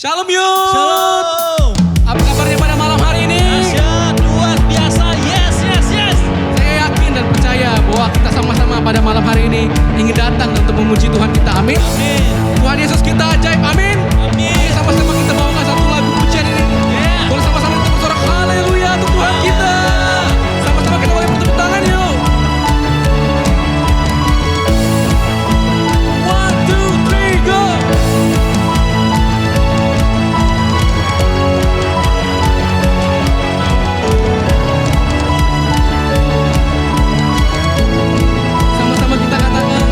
Shalom yuk. Shalom. Apa kabarnya pada malam hari ini? Dahsyat, luar biasa. Yes. Saya yakin dan percaya bahwa kita sama-sama pada malam hari ini ingin datang untuk memuji Tuhan kita. Amin. Amin. Tuhan Yesus kita ajaib. Amin. Amin. Sama-sama kita bawakan satu lagu pujian ini. Yeah. Boleh sama-sama kita bersorak haleluya untuk Tuhan kita. Sama-sama kita boleh bertepuk tangan yuk. 1, 2, 3, go. Sama-sama kita katakan,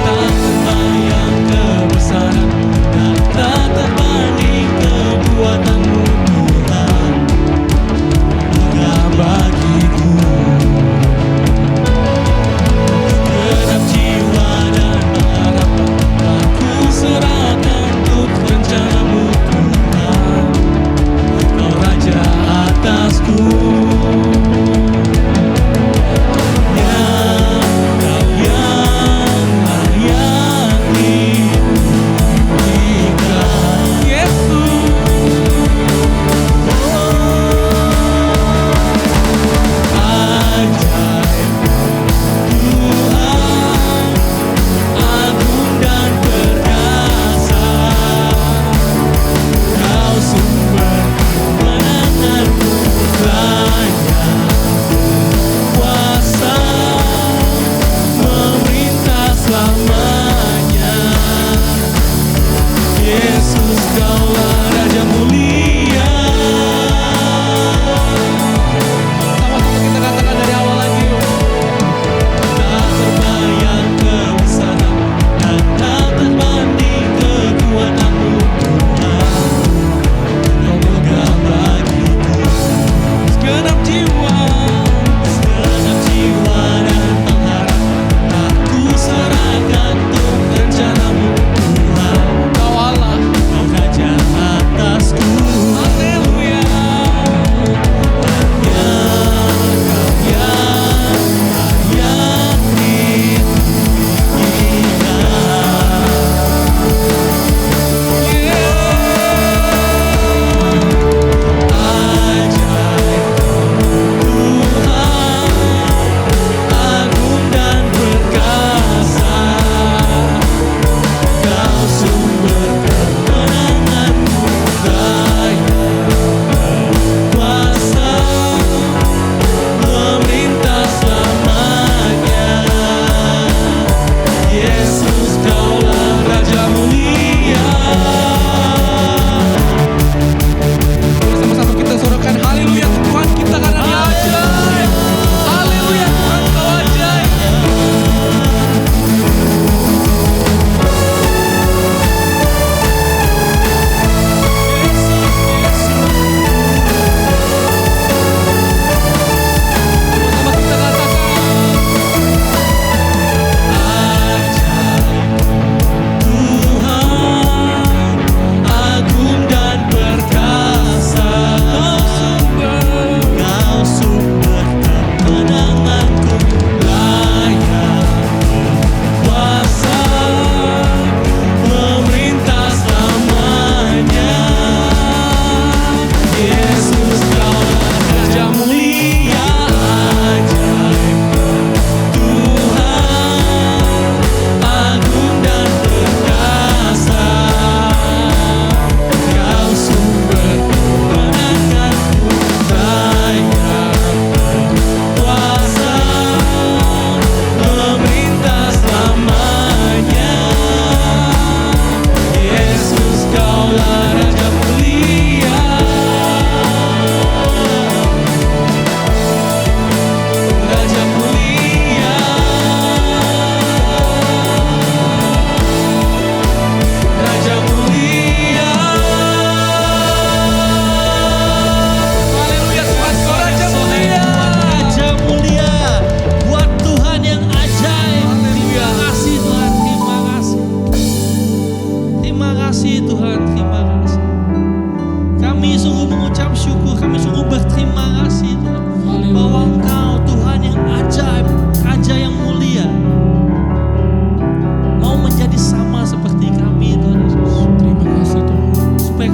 Tak terbayang kebesaran dan tak terbanding kekuatanmu Tuhan. Hingga bagiku segenap jiwa dan harapan aku serahkan untuk rencanamu Tuhan. Kau Raja atasku. Yesus kaulah Raja mulia. sama-sama kita katakan dari awal lagi yuk. Tak terbayang kebesaran dan tak terbanding kekuatanmu Tuhan. Kau megah bagiku Segenap jiwa. segenap jiwa dan pengharapan aku serahkan untuk rencanamu Tuhan. Kau Allah. Kau Raja atasku. Haleluya. Yesus kaulah Raja mulia. Sama-sama kita sorakan haleluya Tuhan kita karena Dia ajaib. Haleluya Tuhan Kau ajaib. Sama-sama kita katakan, Tuhan agung dan perkasa. Kau sumber kemenanganku, layak kuasa memerintah selamanya. Yesus kaulah Raja mulia, ajaib. Tuhan agung dan perkasa. Kau sumber kemenanganku, layak kuasa memerintah selamanya. Yesus kaulah Raja mulia. Raja mulia. Raja mulia. haleluya Tuhan Kau Raja mulia. Raja mulia, buat Tuhan yang ajaib. Terima kasih Tuhan, terima kasih. Terima kasih Tuhan, terima kasih. Kami sungguh mengucap syukur, kami sungguh berterima kasih Tuhan. Bahwa Engkau Tuhan yang ajaib, Raja yang mulia, mau menjadi sama seperti kami Tuhan Yesus. Terima kasih Tuhan. Supaya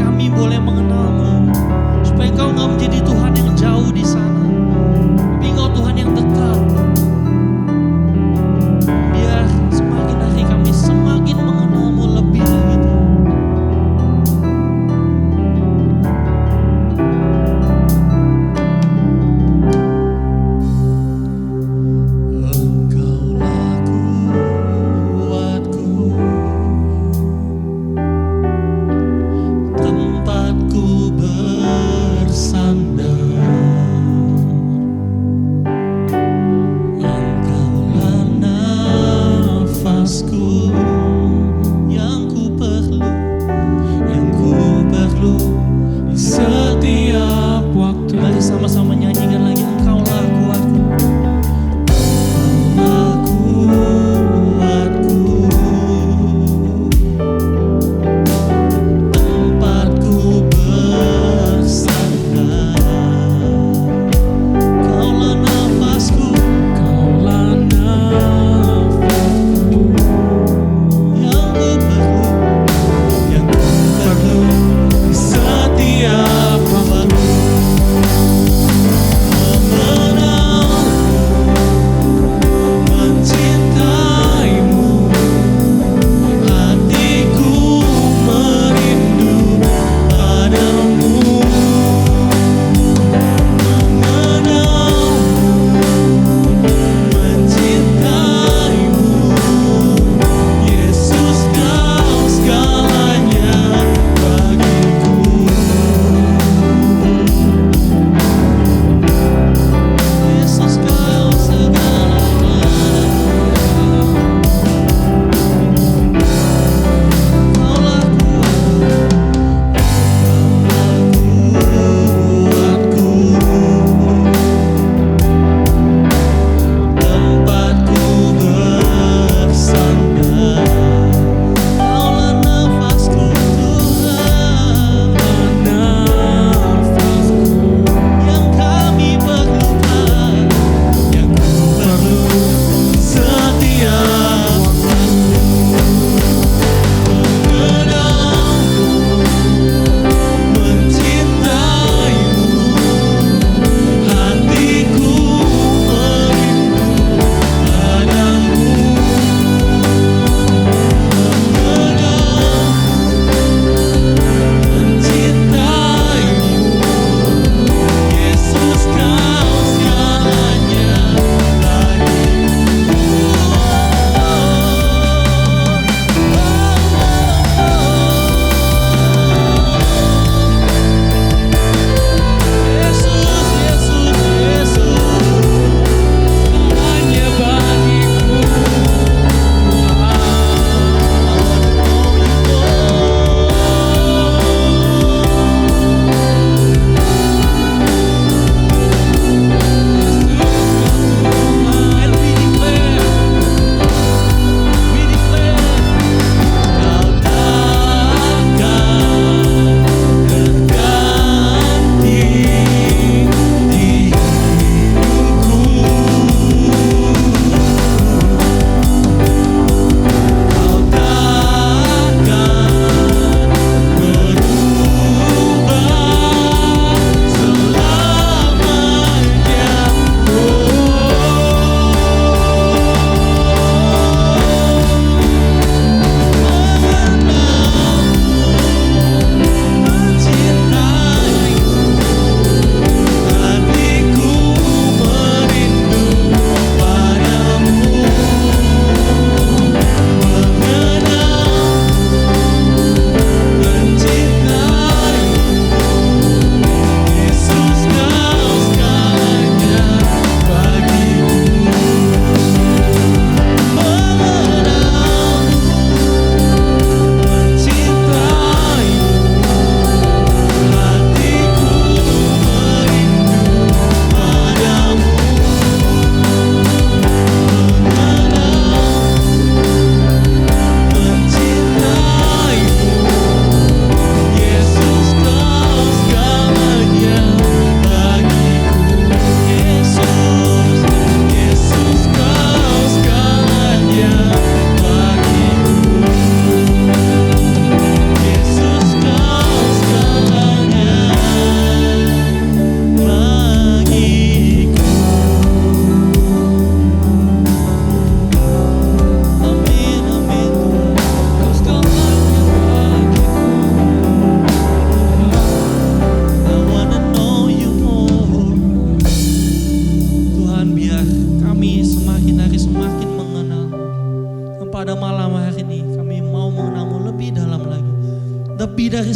boleh mengenal-Mu, supaya Engkau nggak menjadi Tuhan yang jauh di sana, tapi Engkau Tuhan yang dekat. Biar semakin hari kami semakin mengenal-Mu lebih lagi Tuhan. Engkaulah kuatku, tempatku bersandar.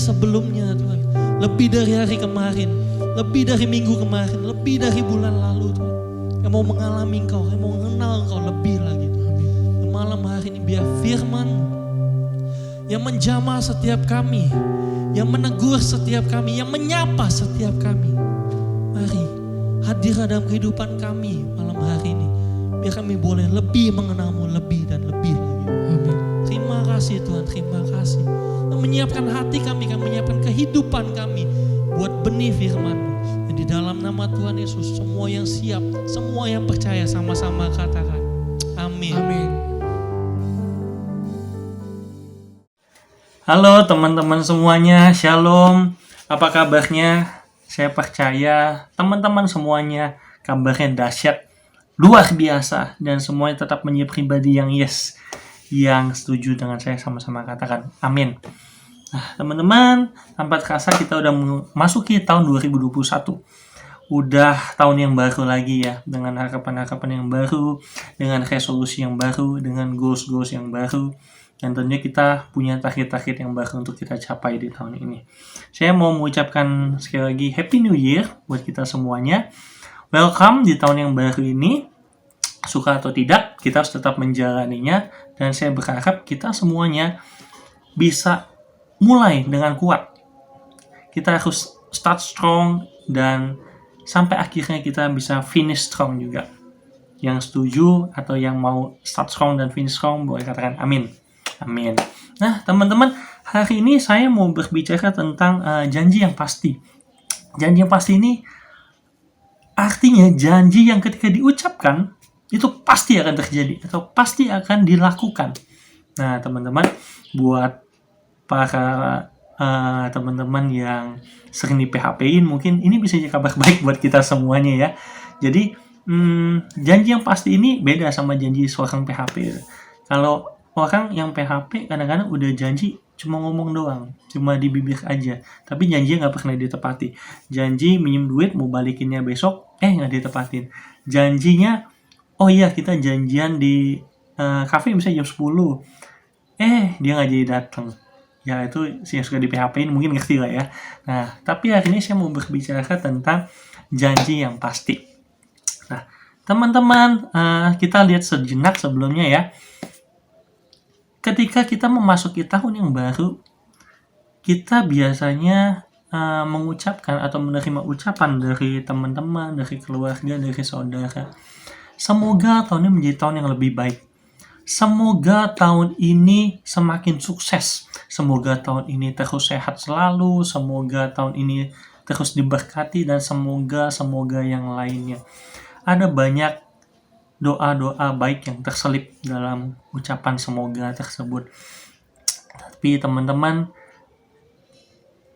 sebelumnya Tuhan. Lebih dari hari kemarin, lebih dari minggu kemarin, lebih dari bulan lalu Tuhan. Yang mau mengalami Engkau, yang mau mengenal Engkau lebih lagi Tuhan. Dan malam hari ini biar firman yang menjamah setiap kami, yang menegur setiap kami, yang menyapa setiap kami. Mari hadir dalam kehidupan kami malam hari ini. Biar kami boleh lebih mengenal-Mu lebih dan lebih lagi. Amin. Terima kasih Tuhan, terima kasih. Yang menyiapkan hati kami, yang menyiapkan kehidupan kami buat benih firman-Mu. Dan di dalam nama Tuhan Yesus, semua yang siap, semua yang percaya sama-sama katakan amin. Amin. Halo teman-teman semuanya, Shalom. Apa kabarnya? Saya percaya teman-teman semuanya kabarnya dahsyat, luar biasa, dan semuanya tetap menjadi pribadi yang yes, yang setuju dengan saya, sama-sama katakan amin. Nah teman-teman, tanpa terasa kita udah memasuki tahun 2021. Udah tahun yang baru lagi ya, dengan harapan-harapan yang baru, dengan resolusi yang baru, dengan goals-goals yang baru. Dan tentunya kita punya target-target yang baru untuk kita capai di tahun ini. Saya mau mengucapkan sekali lagi Happy New Year buat kita semuanya. Welcome di tahun yang baru ini. Suka atau tidak, kita harus tetap menjalaninya. Dan saya berharap kita semuanya bisa mulai dengan kuat. Kita harus start strong dan sampai akhirnya kita bisa finish strong juga. Yang setuju atau yang mau start strong dan finish strong boleh katakan amin. Amin. Nah teman-teman, hari ini saya mau berbicara tentang janji yang pasti. Janji yang pasti ini artinya janji yang ketika diucapkan itu pasti akan terjadi atau pasti akan dilakukan. Nah teman-teman, buat para teman-teman yang sering di PHP-in, mungkin ini bisa jadi kabar baik buat kita semuanya ya. Jadi janji yang pasti ini beda sama janji seorang PHP. Kalau orang yang PHP kadang-kadang udah janji cuma ngomong doang, cuma di bibir aja, tapi janjinya nggak pernah ditepati. Janji minjem duit mau balikinnya besok, nggak ditepatin. Janjinya, oh iya kita janjian di cafe misalnya jam 10, dia nggak jadi datang. Ya itu yang suka di PHP-in mungkin ngerti lah ya. Nah tapi hari ini saya mau berbicara tentang janji yang pasti. Nah teman-teman, kita lihat sejenak sebelumnya ya. Ketika kita memasuki tahun yang baru, kita biasanya mengucapkan atau menerima ucapan dari teman-teman, dari keluarga, dari saudara. Semoga tahun ini menjadi tahun yang lebih baik. Semoga tahun ini semakin sukses. Semoga tahun ini terus sehat selalu. Semoga tahun ini terus diberkati dan semoga yang lainnya. Ada banyak doa-doa baik yang terselip dalam ucapan semoga tersebut. Tapi teman-teman,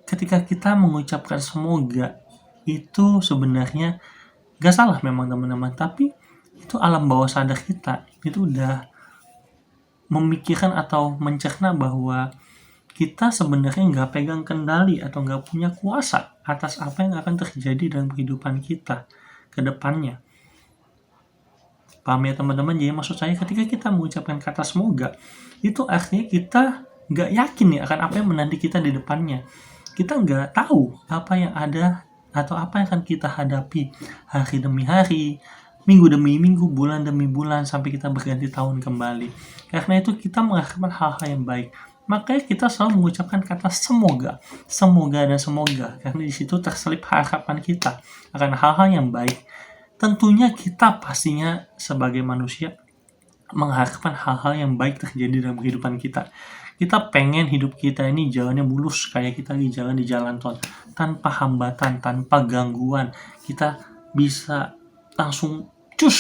ketika kita mengucapkan semoga, itu sebenarnya gak salah memang teman-teman. Tapi itu alam bawah sadar kita, itu udah memikirkan atau mencerna bahwa kita sebenarnya gak pegang kendali atau gak punya kuasa atas apa yang akan terjadi dalam kehidupan kita ke depannya. Paham ya teman-teman? Jadi maksud saya ketika kita mengucapkan kata semoga, itu artinya kita gak yakin nih akan apa yang menanti kita di depannya. Kita gak tahu apa yang ada atau apa yang akan kita hadapi hari demi hari, minggu demi minggu, bulan demi bulan, sampai kita berganti tahun kembali. Karena itu kita mengharapkan hal-hal yang baik. Makanya kita selalu mengucapkan kata semoga, semoga dan semoga. Karena di situ terselip harapan kita akan hal-hal yang baik. Tentunya kita pastinya sebagai manusia mengharapkan hal-hal yang baik terjadi dalam kehidupan kita. Kita pengen hidup kita ini jalannya mulus, kayak kita lagi jalan di jalan tol, tanpa hambatan, tanpa gangguan. Kita bisa langsung cus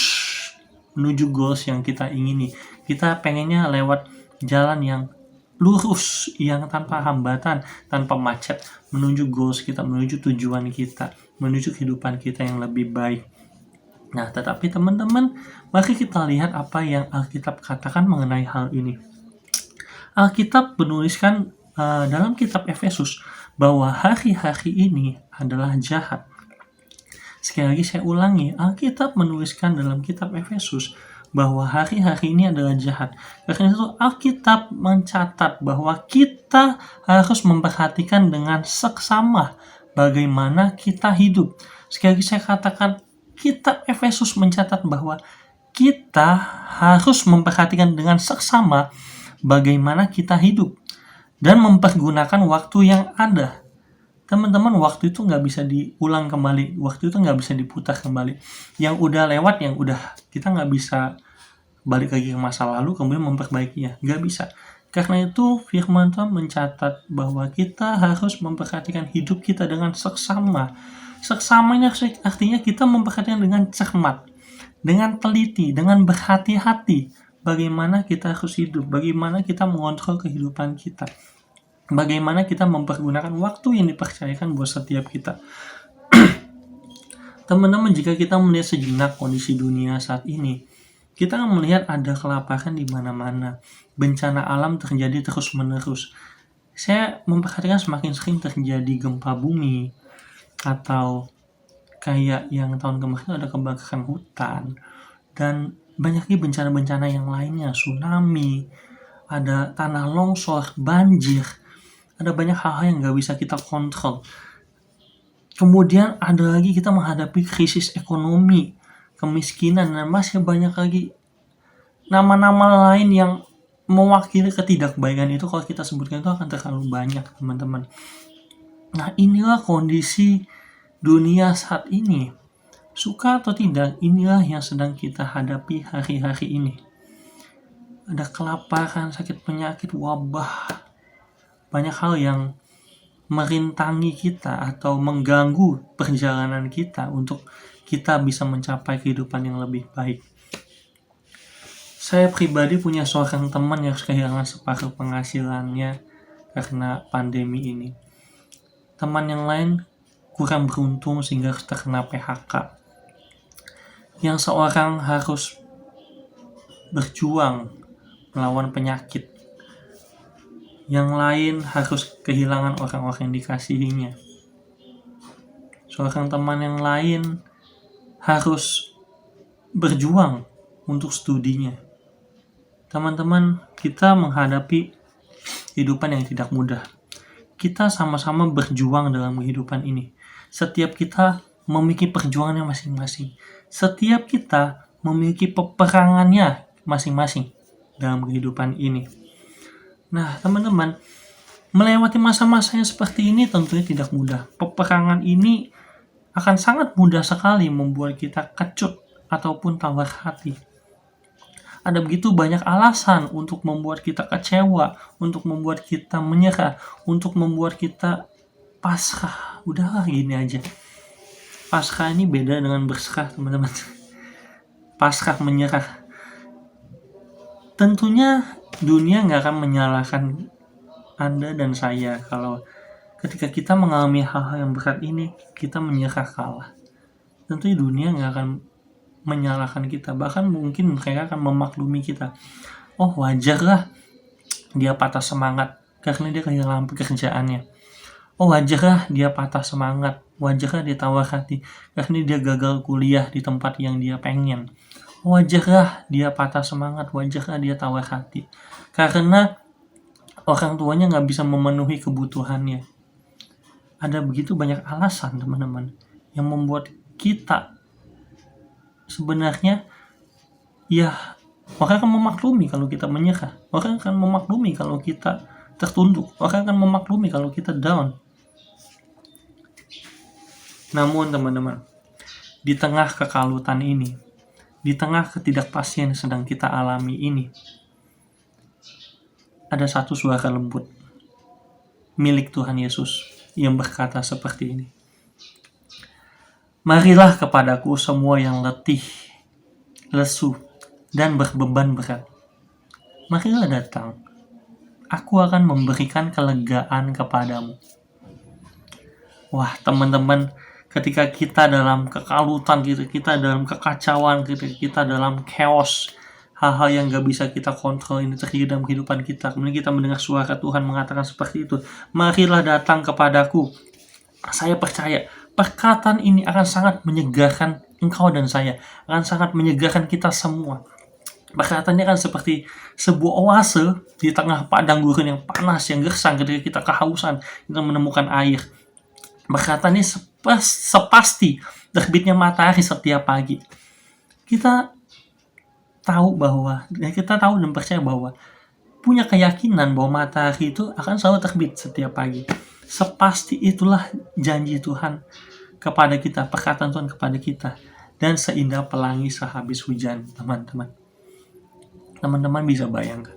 menuju goals yang kita ingini. Kita pengennya lewat jalan yang lurus, yang tanpa hambatan, tanpa macet, menuju goals kita, menuju tujuan kita, menuju kehidupan kita yang lebih baik. Nah, tetapi teman-teman, mari kita lihat apa yang Alkitab katakan mengenai hal ini. Alkitab menuliskan dalam kitab Efesus bahwa hari-hari ini adalah jahat. Sekali lagi saya ulangi, Alkitab menuliskan dalam kitab Efesus bahwa hari-hari ini adalah jahat. Karena itu Alkitab mencatat bahwa kita harus memperhatikan dengan seksama bagaimana kita hidup. Sekali lagi saya katakan, kitab Efesus mencatat bahwa kita harus memperhatikan dengan seksama bagaimana kita hidup dan mempergunakan waktu yang ada. Teman-teman, waktu itu nggak bisa diulang kembali, waktu itu nggak bisa diputar kembali. Yang udah lewat, yang udah, kita nggak bisa balik lagi ke masa lalu kemudian memperbaikinya, nggak bisa. Karena itu firman Tuhan mencatat bahwa kita harus memperhatikan hidup kita dengan seksama. Seksama ini artinya kita memperhatikan dengan cermat, dengan teliti, dengan berhati-hati bagaimana kita harus hidup, bagaimana kita mengontrol kehidupan kita, bagaimana kita mempergunakan waktu yang dipercayakan buat setiap kita. Teman-teman, jika kita melihat sejenak kondisi dunia saat ini, kita akan melihat ada kelaparan di mana-mana. Bencana alam terjadi terus-menerus. Saya memperhatikan semakin sering terjadi gempa bumi, atau kayak yang tahun kemarin ada kebakaran hutan, dan banyak lagi bencana-bencana yang lainnya, tsunami, ada tanah longsor, banjir, ada banyak hal-hal yang gak bisa kita kontrol. Kemudian ada lagi kita menghadapi krisis ekonomi, kemiskinan, dan masih banyak lagi nama-nama lain yang mewakili ketidakbaikan itu. Kalau kita sebutkan itu akan terlalu banyak, teman-teman. Nah, inilah kondisi dunia saat ini. Suka atau tidak, inilah yang sedang kita hadapi hari-hari ini. Ada kelaparan, sakit penyakit, wabah, banyak hal yang merintangi kita atau mengganggu perjalanan kita untuk kita bisa mencapai kehidupan yang lebih baik. Saya pribadi punya seorang teman yang kehilangan separuh penghasilannya karena pandemi ini. Teman yang lain kurang beruntung sehingga terkena PHK. Yang seorang harus berjuang melawan penyakit. Yang lain harus kehilangan orang-orang yang dikasihinya. Seorang teman yang lain harus berjuang untuk studinya. Teman-teman, kita menghadapi kehidupan yang tidak mudah. Kita sama-sama berjuang dalam kehidupan ini. Setiap kita memiliki perjuangannya masing-masing. Setiap kita memiliki peperangannya masing-masing dalam kehidupan ini. Nah, teman-teman, melewati masa-masa yang seperti ini tentunya tidak mudah. Peperangan ini akan sangat mudah sekali membuat kita kecut ataupun tawar hati. Ada begitu banyak alasan untuk membuat kita kecewa, untuk membuat kita menyerah, untuk membuat kita pasrah. Udahlah, gini aja. Pasrah ini beda dengan berserah, teman-teman. Pasrah, menyerah. Tentunya dunia gak akan menyalahkan Anda dan saya kalau ketika kita mengalami hal-hal yang berat ini, kita menyerah, kalah. Tentunya dunia gak akan menyalahkan kita, bahkan mungkin mereka akan memaklumi kita. Oh, wajar lah dia patah semangat karena dia kehilangan pekerjaannya. Oh, wajar lah dia patah semangat, wajar lah dia tawar hati karena dia gagal kuliah di tempat yang dia pengen. Wajar lah dia patah semangat, wajar lah dia tawar hati karena orang tuanya gak bisa memenuhi kebutuhannya. Ada begitu banyak alasan, teman-teman, yang membuat kita sebenarnya, ya, orang akan memaklumi kalau kita menyerah. Orang akan memaklumi kalau kita tertunduk. Orang akan memaklumi kalau kita down. Namun, teman-teman, di tengah kekalutan ini, di tengah ketidakpastian yang sedang kita alami ini, ada satu suara lembut milik Tuhan Yesus yang berkata seperti ini. Marilah kepadaku semua yang letih, lesu, dan berbeban berat. Marilah datang. Aku akan memberikan kelegaan kepadamu. Wah, teman-teman, ketika kita dalam kekalutan, kita dalam kekacauan, kita dalam chaos, hal-hal yang gak bisa kita kontrol ini terjadi dalam kehidupan kita. Kemudian kita mendengar suara Tuhan mengatakan seperti itu. Marilah datang kepadaku. Saya percaya perkataan ini akan sangat menyegarkan engkau dan saya, akan sangat menyegarkan kita semua. Perkataannya kan seperti sebuah oase di tengah padang gurun yang panas, yang gersang ketika kita kehausan, kita menemukan air. Perkataannya sepasti terbitnya matahari setiap pagi. Kita tahu dan percaya bahwa punya keyakinan bahwa matahari itu akan selalu terbit setiap pagi. Sepasti itulah janji Tuhan kepada kita, perkataan Tuhan kepada kita. Dan seindah pelangi sehabis hujan, teman-teman. Teman-teman bisa bayangkan.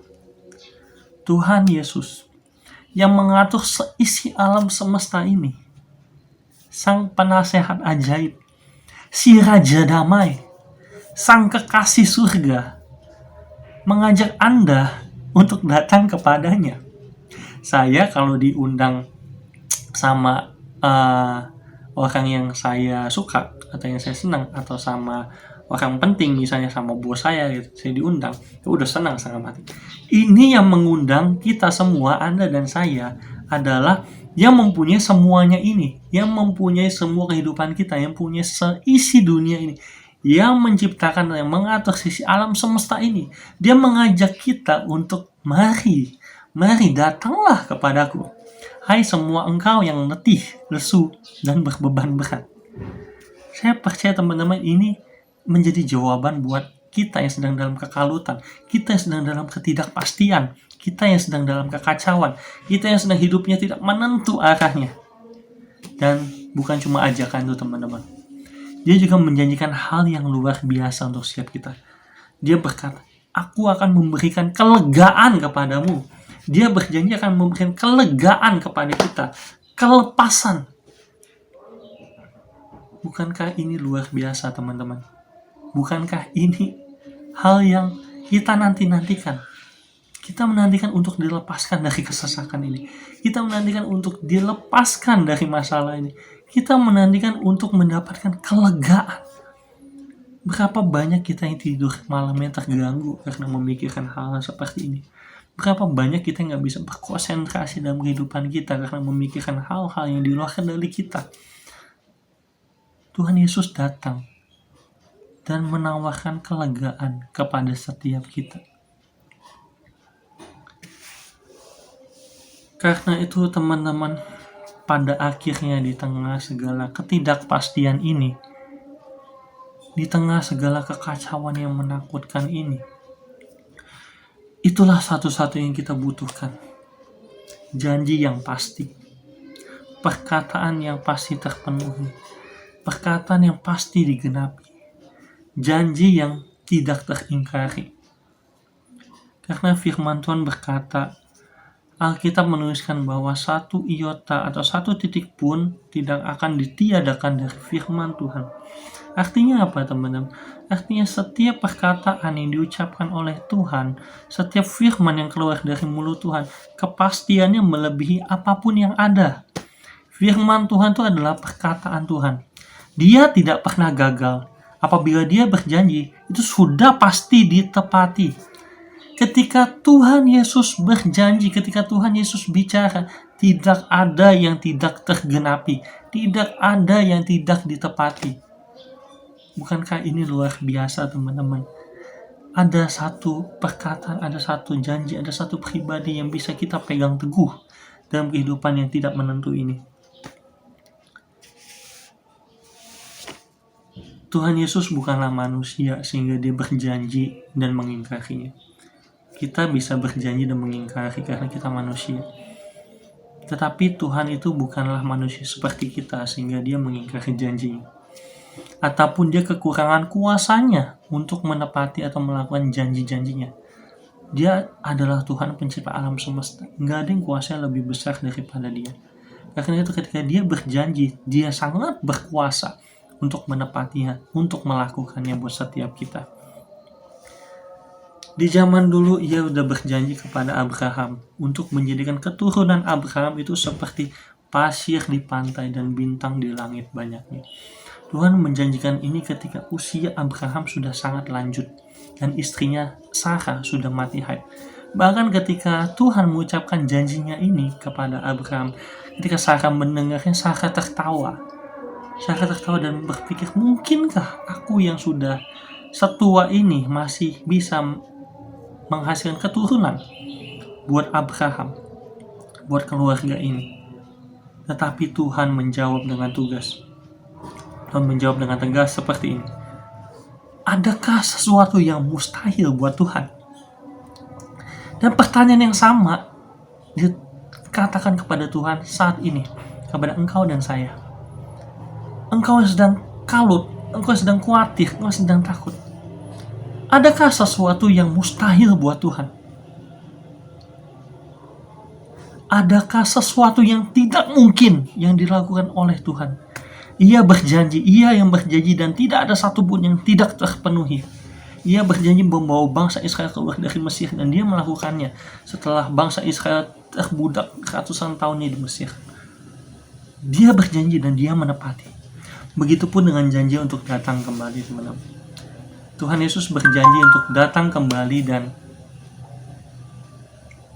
Tuhan Yesus yang mengatur seisi alam semesta ini. Sang penasehat ajaib. Si Raja Damai. Sang kekasih surga. Mengajak Anda untuk datang kepadanya. Saya kalau diundang sama orang yang saya suka atau yang saya senang, atau sama orang penting, misalnya sama bos saya gitu, saya diundang, ya udah senang sangat mati. Ini yang mengundang kita semua, Anda dan saya, adalah yang mempunyai semuanya ini, yang mempunyai semua kehidupan kita, yang punya seisi dunia ini, yang menciptakan, yang mengatur sisi alam semesta ini. Dia mengajak kita untuk mari datanglah kepadaku, hai semua engkau yang letih, lesu, dan berbeban berat. Saya percaya teman-teman, ini menjadi jawaban buat kita yang sedang dalam kekalutan, kita yang sedang dalam ketidakpastian, kita yang sedang dalam kekacauan, kita yang sedang hidupnya tidak menentu arahnya. Dan bukan cuma ajakan itu teman-teman, dia juga menjanjikan hal yang luar biasa untuk setiap kita. Dia berkata, aku akan memberikan kelegaan kepadamu. Dia berjanji akan memberikan kelegaan kepada kita, kelepasan. Bukankah ini luar biasa teman-teman? Bukankah ini hal yang kita nantikan? Kita menantikan untuk dilepaskan dari kesesakan ini. Kita menantikan untuk dilepaskan dari masalah ini. Kita menantikan untuk mendapatkan kelegaan. Berapa banyak kita yang tidur malamnya terganggu karena memikirkan hal seperti ini. Berapa banyak kita yang gak bisa berkonsentrasi dalam kehidupan kita karena memikirkan hal-hal yang di luar kendali kita. Tuhan Yesus datang dan menawarkan kelegaan kepada setiap kita. Karena itu teman-teman, pada akhirnya di tengah segala ketidakpastian ini, di tengah segala kekacauan yang menakutkan ini, itulah satu-satu yang kita butuhkan. Janji yang pasti, perkataan yang pasti terpenuhi, perkataan yang pasti digenapi, janji yang tidak teringkari. Karena firman Tuhan berkata, Alkitab menuliskan bahwa satu iota atau satu titik pun tidak akan ditiadakan dari firman Tuhan. Artinya apa teman-teman? Artinya setiap perkataan yang diucapkan oleh Tuhan, setiap firman yang keluar dari mulut Tuhan, kepastiannya melebihi apapun yang ada. Firman Tuhan itu adalah perkataan Tuhan. Dia tidak pernah gagal. Apabila dia berjanji, itu sudah pasti ditepati. Ketika Tuhan Yesus berjanji, ketika Tuhan Yesus bicara, tidak ada yang tidak tergenapi, tidak ada yang tidak ditepati. Bukankah ini luar biasa teman-teman? Ada satu perkataan, ada satu janji, ada satu pribadi yang bisa kita pegang teguh dalam kehidupan yang tidak menentu ini. Tuhan Yesus bukanlah manusia sehingga dia berjanji dan mengingkarinya. Kita bisa berjanji dan mengingkari karena kita manusia. Tetapi Tuhan itu bukanlah manusia seperti kita sehingga dia mengingkari janjinya. Ataupun dia kekurangan kuasanya untuk menepati atau melakukan janji-janjinya. Dia adalah Tuhan pencipta alam semesta. Nggak ada yang kuasanya lebih besar daripada dia. Karena itu ketika dia berjanji, dia sangat berkuasa untuk menepatinya, untuk melakukannya buat setiap kita. Di zaman dulu ia sudah berjanji kepada Abraham untuk menjadikan keturunan Abraham itu seperti pasir di pantai dan bintang di langit banyaknya. Tuhan menjanjikan ini ketika usia Abraham sudah sangat lanjut dan istrinya Sarah sudah mati haid. Bahkan ketika Tuhan mengucapkan janjinya ini kepada Abraham, ketika Sarah mendengarnya, Sarah tertawa. Sarah tertawa dan berpikir, mungkinkah aku yang sudah setua ini masih bisa menghasilkan keturunan buat Abraham, buat keluarga ini. Tetapi Tuhan menjawab dengan tugas. Tuhan menjawab dengan tegas seperti ini. Adakah sesuatu yang mustahil buat Tuhan? Dan pertanyaan yang sama dikatakan kepada Tuhan saat ini, kepada engkau dan saya. Engkau yang sedang kalut, engkau yang sedang khawatir, engkau yang sedang takut. Adakah sesuatu yang mustahil buat Tuhan? Adakah sesuatu yang tidak mungkin yang dilakukan oleh Tuhan? Ia berjanji, ia yang berjanji dan tidak ada satupun yang tidak terpenuhi. Ia berjanji membawa bangsa Israel keluar dari Mesir dan dia melakukannya setelah bangsa Israel terbudak ratusan tahun di Mesir. Dia berjanji dan dia menepati. Begitupun dengan janji untuk datang kembali, teman-teman. Tuhan Yesus berjanji untuk datang kembali dan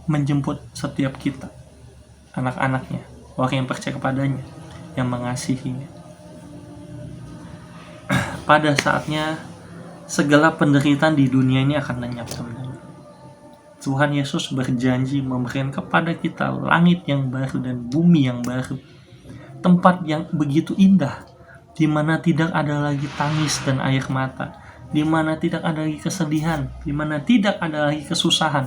menjemput setiap kita, anak-anaknya, orang yang percaya kepadanya, yang mengasihinya. Pada saatnya segala penderitaan di dunia ini akan lenyap, teman-teman. Tuhan Yesus berjanji memberikan kepada kita langit yang baru dan bumi yang baru, tempat yang begitu indah, di mana tidak ada lagi tangis dan air mata, di mana tidak ada lagi kesedihan, di mana tidak ada lagi kesusahan.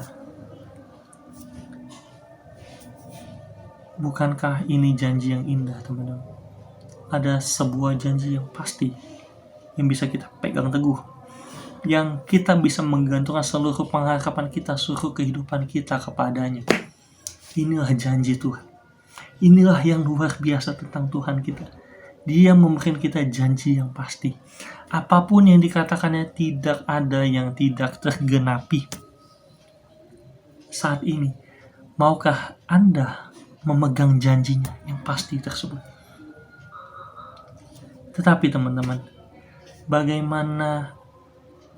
Bukankah ini janji yang indah, teman-teman? Ada sebuah janji yang pasti, yang bisa kita pegang teguh, yang kita bisa menggantungkan seluruh pengharapan kita, seluruh kehidupan kita kepadanya. Inilah janji Tuhan. Inilah yang luar biasa tentang Tuhan kita. Dia memberikan kita janji yang pasti. Apapun yang dikatakannya tidak ada yang tidak tergenapi. Saat ini, maukah Anda memegang janjinya yang pasti tersebut? Tetapi teman-teman, bagaimana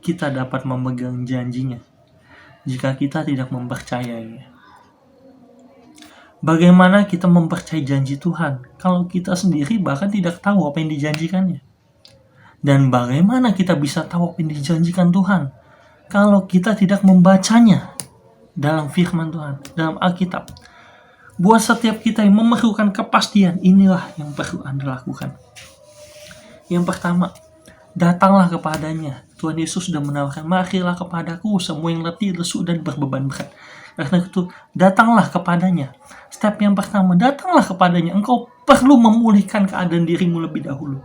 kita dapat memegang janjinya jika kita tidak mempercayainya? Bagaimana kita mempercayai janji Tuhan kalau kita sendiri bahkan tidak tahu apa yang dijanjikannya? Dan bagaimana kita bisa tahu apa yang dijanjikan Tuhan kalau kita tidak membacanya dalam firman Tuhan, dalam Alkitab? Buat setiap kita yang memerlukan kepastian, inilah yang perlu Anda lakukan. Yang pertama, datanglah kepadanya. Tuhan Yesus sudah menawarkan, marilah kepadaku semua yang letih, lesu, dan berbeban berat. Karena itu, datanglah kepadanya. Step yang pertama, datanglah kepadanya. Engkau perlu memulihkan keadaan dirimu lebih dahulu.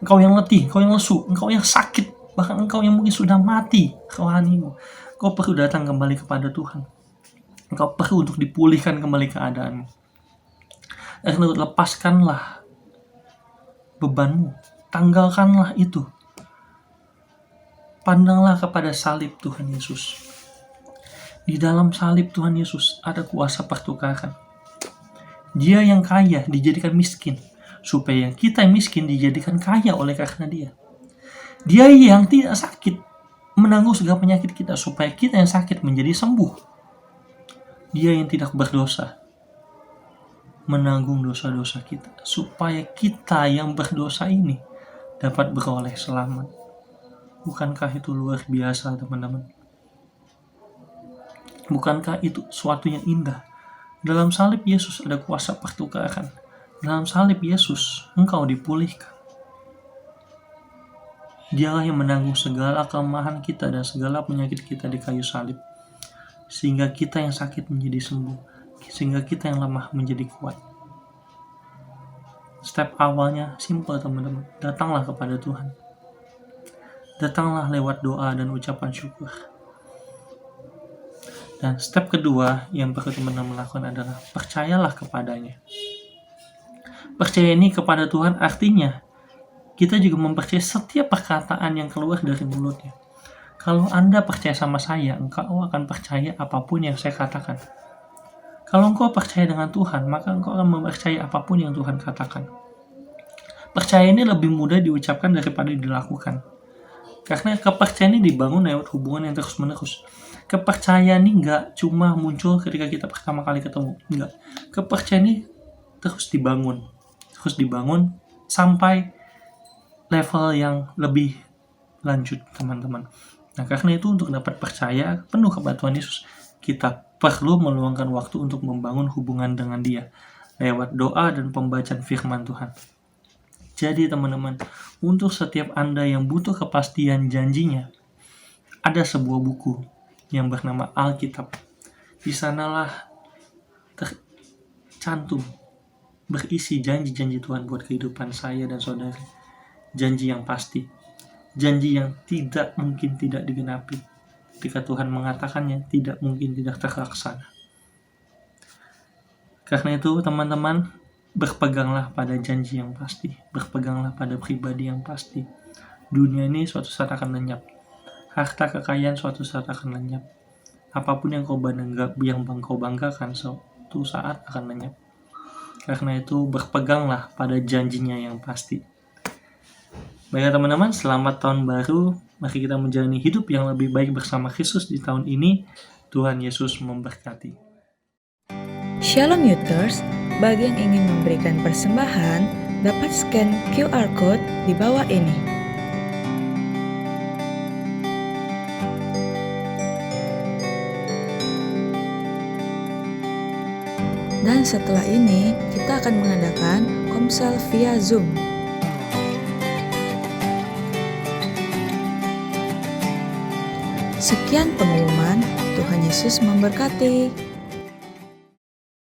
Engkau yang letih, engkau yang lesu, engkau yang sakit, bahkan engkau yang mungkin sudah mati rohanimu. Engkau perlu datang kembali kepada Tuhan. Engkau perlu untuk dipulihkan kembali keadaanmu. Karena itu, lepaskanlah bebanmu. Tanggalkanlah itu. Pandanglah kepada salib Tuhan Yesus. Di dalam salib Tuhan Yesus ada kuasa pertukaran. Dia yang kaya dijadikan miskin, supaya kita yang miskin dijadikan kaya oleh karena dia. Dia yang tidak sakit menanggung segala penyakit kita, supaya kita yang sakit menjadi sembuh. Dia yang tidak berdosa menanggung dosa-dosa kita, supaya kita yang berdosa ini dapat beroleh selamat. Bukankah itu luar biasa, teman-teman? Bukankah itu suatu yang indah? Dalam salib Yesus ada kuasa pertukaran. Dalam salib Yesus engkau dipulihkan. Dialah yang menanggung segala kelemahan kita dan segala penyakit kita di kayu salib, sehingga kita yang sakit menjadi sembuh, sehingga kita yang lemah menjadi kuat. Step awalnya simple, teman-teman. Datanglah kepada Tuhan. Datanglah lewat doa dan ucapan syukur. Dan step kedua yang perlu teman-teman lakukan adalah percayalah kepadanya. Percaya ini kepada Tuhan artinya kita juga mempercayai setiap perkataan yang keluar dari mulutnya. Kalau Anda percaya sama saya, engkau akan percaya apapun yang saya katakan. Kalau engkau percaya dengan Tuhan, maka engkau akan mempercayai apapun yang Tuhan katakan. Percaya ini lebih mudah diucapkan daripada dilakukan. Karena kepercayaan ini dibangun lewat hubungan yang terus-menerus. Kepercayaan ini nggak cuma muncul ketika kita pertama kali ketemu. Enggak. Kepercayaan ini terus dibangun sampai level yang lebih lanjut, teman-teman. Nah, karena itu untuk dapat percaya penuh kepada Tuhan Yesus, kita perlu meluangkan waktu untuk membangun hubungan dengan Dia lewat doa dan pembacaan firman Tuhan. Jadi teman-teman, untuk setiap Anda yang butuh kepastian janjinya, ada sebuah buku yang bernama Alkitab. Di sanalah tercantum berisi janji-janji Tuhan buat kehidupan saya dan saudara. Janji yang pasti, janji yang tidak mungkin tidak digenapi. Ketika Tuhan mengatakannya, tidak mungkin tidak terlaksana. Karena itu teman-teman, berpeganglah pada janji yang pasti, berpeganglah pada pribadi yang pasti. Dunia ini suatu saat akan lenyap, harta kekayaan suatu saat akan lenyap, apapun yang kau banggakan suatu saat akan lenyap. Karena itu berpeganglah pada janjinya yang pasti. Baiklah teman-teman, selamat tahun baru. Mari kita menjalani hidup yang lebih baik bersama Kristus di tahun ini. Tuhan Yesus memberkati. Shalom Youters, bagi yang ingin memberikan persembahan, dapat scan QR Code di bawah ini. Dan setelah ini, kita akan mengadakan komsel via Zoom. Sekian pengumuman, Tuhan Yesus memberkati.